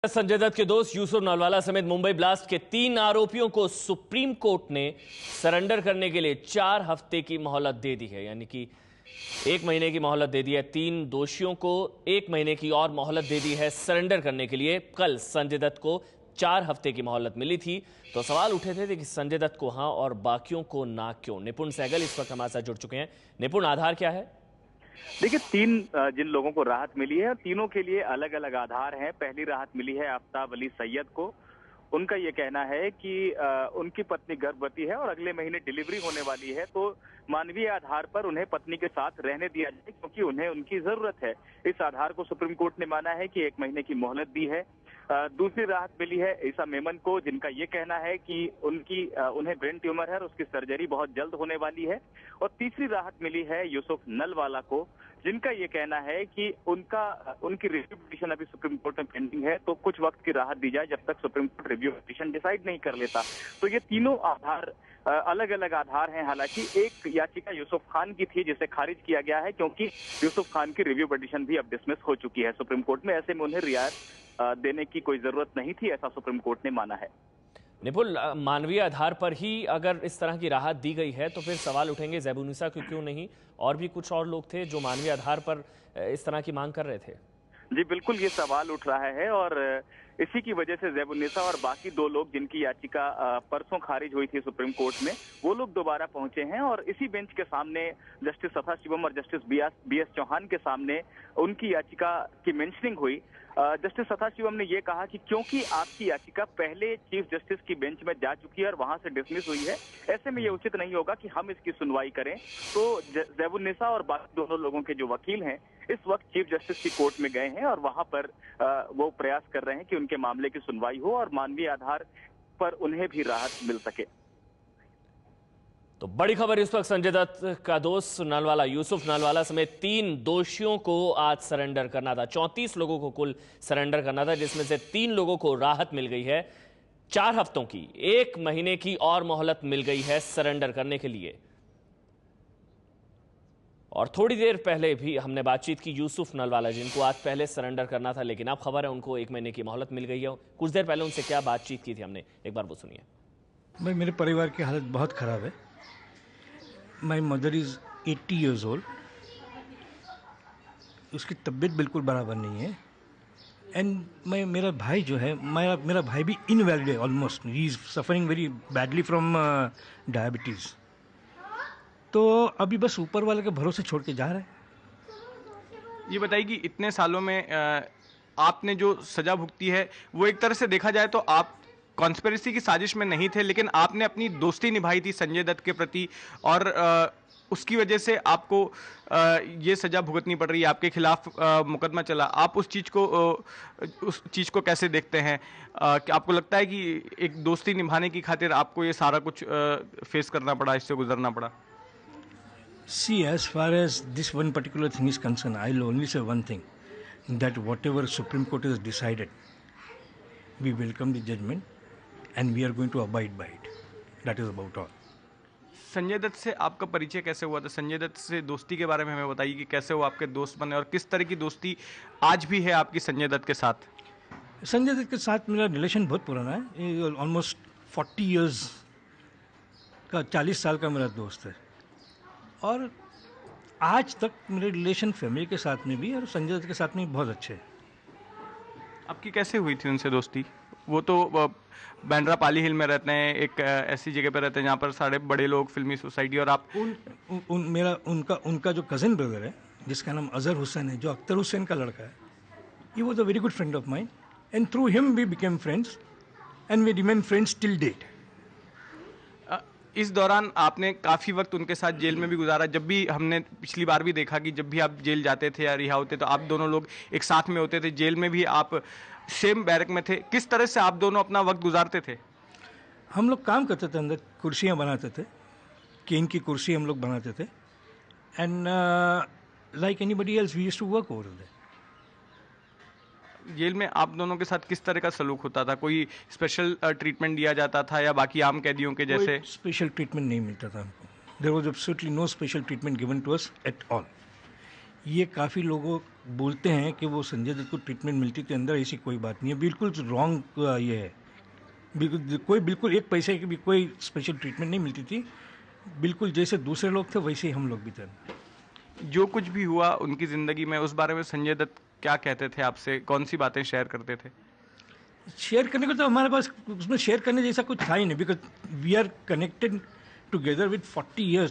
संजय दत्त के दोस्त यूसुफ नलवाला समेत मुंबई ब्लास्ट के 3 आरोपियों को सुप्रीम कोर्ट ने सरेंडर करने के लिए 4 हफ्ते की मोहलत दे दी है। यानी कि 1 महीने की मोहलत दे दी है। 3 दोषियों को 1 महीने की और मोहलत दे दी है सरेंडर करने के लिए। कल संजय दत्त को 4 हफ्ते की मोहलत मिली थी, तो सवाल उठे थे कि संजय दत्त को हाँ और बाकियों को ना क्यों। निपुण सहगल इस वक्त हमारे साथ जुड़ चुके हैं। निपुण, आधार क्या है? देखिए, 3 जिन लोगों को राहत मिली है, तीनों के लिए अलग अलग आधार हैं। पहली राहत मिली है आफ्ताब अली सैयद को। उनका ये कहना है कि उनकी पत्नी गर्भवती है और अगले महीने डिलीवरी होने वाली है, तो मानवीय आधार पर उन्हें पत्नी के साथ रहने दिया जाए क्योंकि उन्हें उनकी जरूरत है। इस आधार को सुप्रीम कोर्ट ने माना है कि 1 महीने की मोहलत दी है। दूसरी राहत मिली है ईसा मेमन को, जिनका ये कहना है कि उन्हें ब्रेन ट्यूमर है और उसकी सर्जरी बहुत जल्द होने वाली है। और तीसरी राहत मिली है यूसुफ नलवाला को, जिनका ये कहना है कि उनकी रिव्यू पिटीशन अभी सुप्रीम कोर्ट में पेंडिंग है, तो कुछ वक्त की राहत दी जाए जब तक supreme court review petition decide नहीं कर लेता। तो ये तीनों आधार अलग अलग आधार हैं। हालांकि एक याचिका यूसुफ खान की थी जिसे खारिज किया गया है क्योंकि यूसुफ खान की रिव्यू पिटीशन भी अब डिसमिस हो चुकी है सुप्रीम कोर्ट में। ऐसे में उन्हें रियायत देने की कोई जरूरत नहीं थी, ऐसा सुप्रीम कोर्ट ने माना है। निपुण, मानवीय आधार पर ही अगर इस तरह की राहत दी गई है तो फिर सवाल उठेंगे ज़ैबुन्निसा को क्यों नहीं, और भी कुछ और लोग थे जो मानवीय आधार पर इस तरह की मांग कर रहे थे। जी बिल्कुल, ये सवाल उठ रहा है और इसी की वजह से ज़ैबुन्निसा और बाकी 2 लोग जिनकी याचिका परसों खारिज हुई थी सुप्रीम कोर्ट में, वो लोग दोबारा पहुंचे हैं और इसी बेंच के सामने जस्टिस सदाशिवम और जस्टिस बी एस चौहान के सामने उनकी याचिका की मेंशनिंग हुई। जस्टिस सदाशिवम ने यह कहा कि क्योंकि आपकी याचिका पहले चीफ जस्टिस की बेंच में जा चुकी है और वहां से डिसमिस हुई है, ऐसे में यह उचित नहीं होगा कि हम इसकी सुनवाई करें। तो ज़ैबुन्निसा और बाकी दोनों लोगों के जो वकील हैं इस वक्त चीफ जस्टिस की कोर्ट में गए हैं और वहां पर वो प्रयास कर रहे हैं कि उनके मामले की सुनवाई हो और मानवीय आधार पर उन्हें भी राहत मिल सके। तो बड़ी खबर इस वक्त, संजय दत्त का दोस्त नलवाला, यूसुफ नलवाला समेत 3 दोषियों को आज सरेंडर करना था। 34 लोगों को कुल सरेंडर करना था, जिसमें से 3 लोगों को राहत मिल गई है 4 हफ्तों की। 1 महीने की और मोहलत मिल गई है सरेंडर करने के लिए। और थोड़ी देर पहले भी हमने बातचीत की यूसुफ नलवाला, जिनको आज पहले सरेंडर करना था, लेकिन अब खबर है उनको 1 महीने की मोहलत मिल गई है। कुछ देर पहले उनसे क्या बातचीत की थी हमने, एक बार वो सुनिए। भाई, मेरे परिवार की हालत बहुत ख़राब है। My mother is 80 years old। उसकी तबीयत बिल्कुल बराबर नहीं है। एंड मेरा भाई जो है, मेरा भाई भी इनवैलिड है almost. He is suffering very badly from diabetes. तो अभी बस ऊपर वाले के भरोसे छोड़ के जा रहे हैं। ये बताइए कि इतने सालों में आपने जो सज़ा भुगती है वो एक तरह से देखा जाए तो आप कॉन्स्पिरेसी की साजिश में नहीं थे, लेकिन आपने अपनी दोस्ती निभाई थी संजय दत्त के प्रति और उसकी वजह से आपको ये सज़ा भुगतनी पड़ रही है, आपके खिलाफ मुकदमा चला। आप उस चीज़ को कैसे देखते हैं? कि आपको लगता है कि एक दोस्ती निभाने की खातिर आपको ये सारा कुछ फेस करना पड़ा, इससे गुजरना पड़ा? See, as far as this one particular thing is concerned, I'll only say one thing, that whatever Supreme Court has decided, we welcome the judgment and we are going to abide by it. That is about all. Sanjay Dutt से आपका परिचय कैसे हुआ था? संजय दत्त से दोस्ती के बारे में हमें बताइए कि कैसे वो आपके दोस्त बने और किस तरह की दोस्ती आज भी है आपकी संजय दत्त के साथ? संजय दत्त के साथ मेरा रिलेशन बहुत पुराना है। ऑलमोस्ट 40 years का, 40 साल का मेरा दोस्त है। और आज तक मेरे रिलेशन फैमिली के साथ में भी और संजय दत्त के साथ में भी बहुत अच्छे हैं। आपकी कैसे हुई थी उनसे दोस्ती? वो तो बांद्रा पाली हिल में रहते हैं, एक ऐसी जगह पर रहते हैं जहाँ पर सारे बड़े लोग, फिल्मी सोसाइटी, और आप उनका जो कज़न ब्रदर है जिसका नाम अजहर हुसैन है, जो अख्तर हुसैन का लड़का है, he was a very good friend of mine and through him we became friends and we remain friends till date. इस दौरान आपने काफ़ी वक्त उनके साथ जेल में भी गुजारा। जब भी हमने पिछली बार भी देखा कि जब भी आप जेल जाते थे या रिहा होते तो आप दोनों लोग एक साथ में होते थे। जेल में भी आप सेम बैरक में थे। किस तरह से आप दोनों अपना वक्त गुजारते थे? हम लोग काम करते थे, अंदर कुर्सियाँ बनाते थे, केन की कुर्सी हम लोग बनाते थे। And like anybody else we used to work over there. Jail में आप दोनों के साथ किस तरह का सलूक होता था? कोई स्पेशल ट्रीटमेंट दिया जाता था या बाकी आम कैदियों के जैसे? स्पेशल ट्रीटमेंट नहीं मिलता था हमको। There was absolutely no special treatment given to us at all. ये काफ़ी लोगों बोलते हैं कि वो संजय दत्त को ट्रीटमेंट मिलती थी, अंदर ऐसी कोई बात नहीं है, बिल्कुल रॉन्ग ये है। बिल्कुल एक पैसे की भी कोई स्पेशल ट्रीटमेंट नहीं मिलती थी, बिल्कुल जैसे दूसरे लोग थे वैसे ही हम लोग भी थे। जो कुछ भी हुआ उनकी ज़िंदगी में, उस बारे में संजय दत्त क्या कहते थे आपसे, कौन सी बातें शेयर करते थे? शेयर करने को तो हमारे पास उसमें शेयर करने जैसा कुछ था ही नहीं, because we are connected together with 40 years।